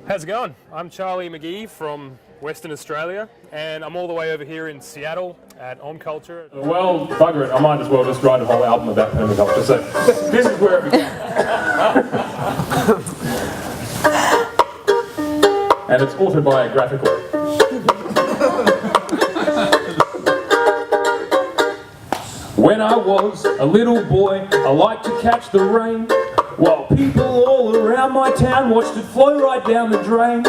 How's it going? I'm Charlie McGee from Western Australia, and I'm all the way over here in Seattle at On Culture. Well, bugger it, I might as well just write a whole album about permaculture, so this is where it began. And it's autobiographical. When I was a little boy, I liked to catch the rain, while people all around my town watched it flow right down the drain.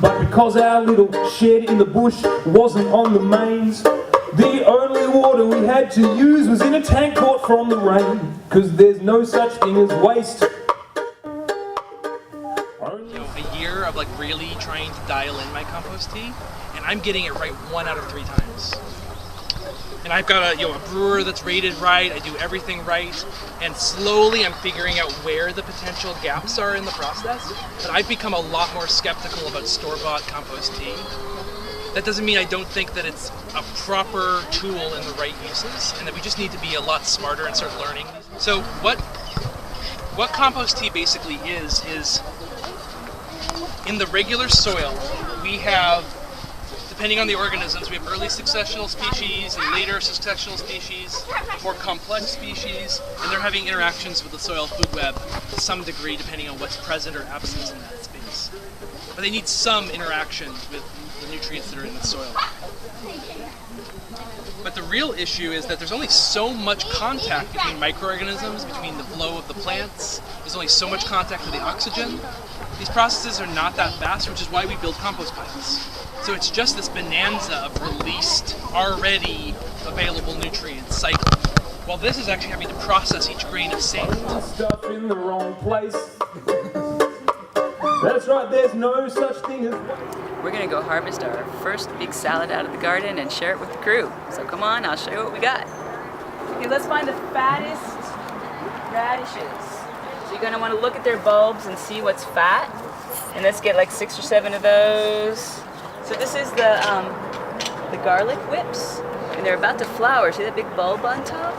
But because our little shed in the bush wasn't on the mains, the only water we had to use was in a tank caught from the rain. Cause there's no such thing as waste. A year of like really trying to dial in my compost tea, and I'm getting it right 1 out of 3 times. And I've got a brewer that's rated right, I do everything right, and slowly I'm figuring out where the potential gaps are in the process, but I've become a lot more skeptical about store-bought compost tea. That doesn't mean I don't think that it's a proper tool in the right uses, and that we just need to be a lot smarter and start learning. So what compost tea basically is in the regular soil, we have, depending on the organisms, we have early successional species and later successional species, more complex species, and they're having interactions with the soil food web to some degree depending on what's present or absent in that space. But they need some interaction with the nutrients that are in the soil. But the real issue is that there's only so much contact between microorganisms, between the flow of the plants. There's only so much contact with the oxygen. These processes are not that fast, which is why we build compost piles. So it's just this bonanza of released, already available nutrients cycling. While this is actually having to process each grain of sand. Stuff in the wrong place. That's right, there's no such thing as... We're gonna go harvest our first big salad out of the garden and share it with the crew. So come on, I'll show you what we got. Okay, let's find the fattest radishes. So you're gonna wanna look at their bulbs and see what's fat. And let's get like 6 or 7 of those. So this is the garlic whips, and they're about to flower. See that big bulb on top?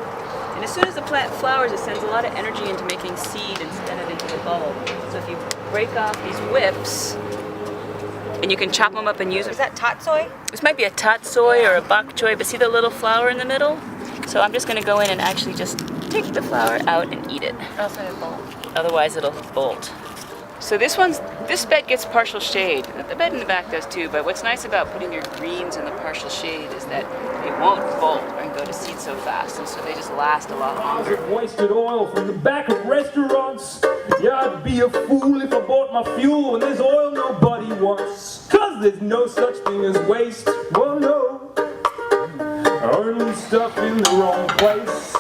And as soon as the plant flowers, it sends a lot of energy into making seed instead of into the bulb. So if you break off these whips, and you can chop them up and use them. Is that tatsoi? This might be a tatsoi or a bok choy, but see the little flower in the middle? So I'm just gonna go in and actually just take the flower out and eat it. Also a bowl. Otherwise it'll bolt. So this bed gets partial shade. The bed in the back does too, but what's nice about putting your greens in the partial shade is that they won't bolt and go to seed so fast, and so they just last a lot longer. Wasted oil from the back of restaurants. Yeah, I'd be a fool if I bought my fuel when there's oil nobody wants. Cause there's no such thing as waste. Well, no. Only stuff in the wrong place.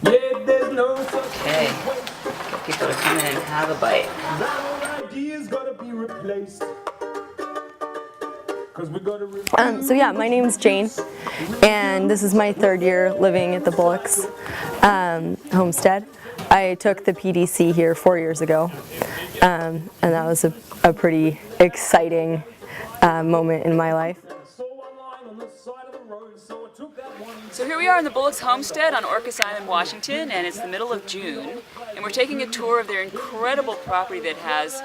Yeah, there's no such thing as waste. People to come in and have a bite. That old idea's gotta be replaced. So yeah, my name's Jane, and this is my 3rd year living at the Bullocks homestead. I took the PDC here 4 years ago, and that was a pretty exciting moment in my life. So here we are in the Bullocks homestead on Orcas Island, Washington, and it's the middle of June, and we're taking a tour of their incredible property that has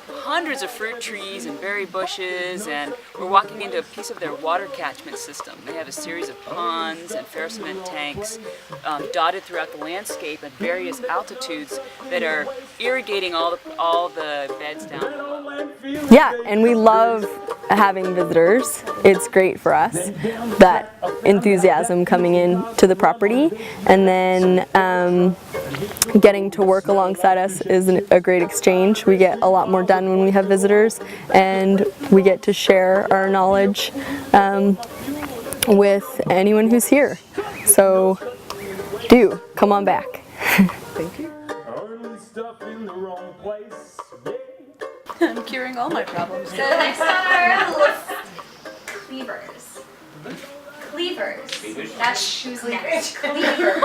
hundreds of fruit trees and berry bushes, and we're walking into a piece of their water catchment system. They have a series of ponds and ferrocement tanks dotted throughout the landscape at various altitudes that are irrigating all the beds down below. Yeah, and we love having visitors. It's great for us, that enthusiasm coming in to the property, and then getting to work alongside us is a great exchange. We get a lot more done when we have visitors, and we get to share our knowledge with anyone who's here. So do come on back. Thank you. I'm curing all my problems. So next on our list, cleavers. Cleavers. That's who's next. Cleavers.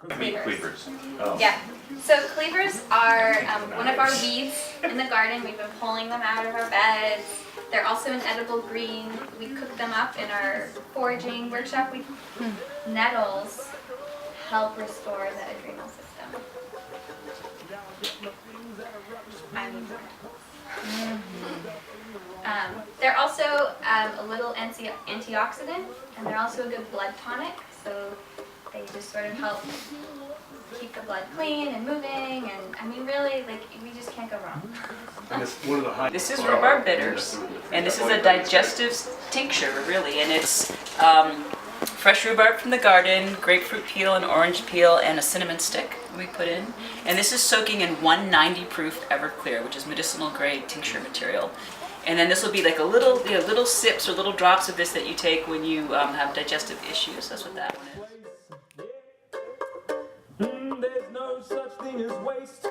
Cleavers. Oh. Yeah. So cleavers are one of our weeds in the garden. We've been pulling them out of our beds. They're also an edible green. We cook them up in our foraging workshop. Nettles help restore the adrenal system. I need more nettles. They're also a little antioxidant, and they're also a good blood tonic. So they just sort of help keep the blood clean and moving. And I mean, really, like we just can't go wrong. This is rhubarb bitters, and this is a digestive tincture, really, and it's fresh rhubarb from the garden, grapefruit peel and orange peel, and a cinnamon stick we put in. And this is soaking in 190 proof Everclear, which is medicinal grade tincture material. And then this will be like a little, little sips or little drops of this that you take when you have digestive issues. That's what that one is. There's no such thing as waste.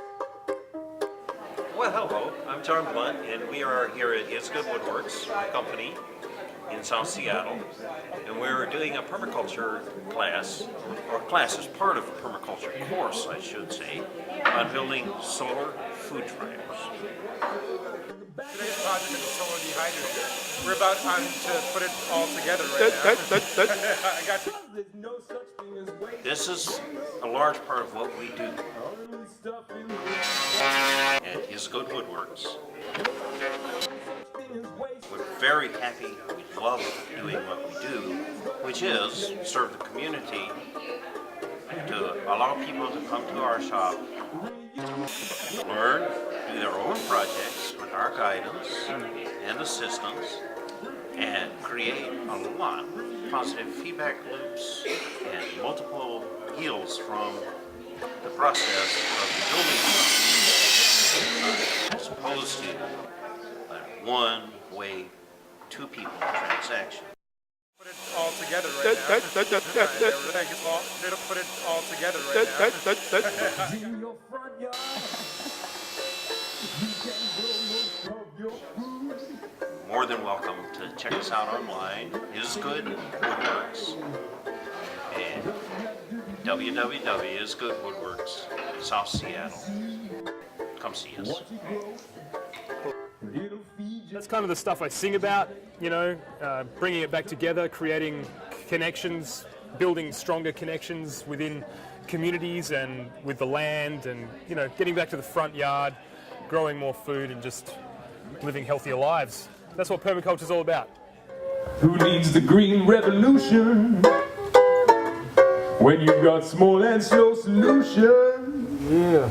Well, hello, I'm John Blunt, and we are here at It's Good Woodworks Company in South Seattle, and we're doing a permaculture class, or class as part of a permaculture course, I should say, on building solar food dryers. Today's project is a solar dehydrator. We're about to put it all together right now. I got you. There's no such thing as waste. This is a large part of what we do at It's Good Woodworks. We're very happy, we love doing what we do, which is serve the community, to allow people to come to our shop, learn, do their own projects with our guidance and assistance, and create a lot of positive feedback loops and multiple yields from the process of building something, as opposed to a one-way, two-people transaction. Put it all together right now. Thank you, Paul. They'll put it all together right now. In your front yard, you can grow most of your food. More than welcome to check us out online. Is Good Woodworks and www.isgoodwoodworks, South Seattle. Come see us. That's kind of the stuff I sing about, you know, bringing it back together, creating connections, building stronger connections within communities and with the land, and, you know, getting back to the front yard, growing more food and just living healthier lives. That's what permaculture is all about. Who needs the green revolution when you've got small and slow solutions? Yeah.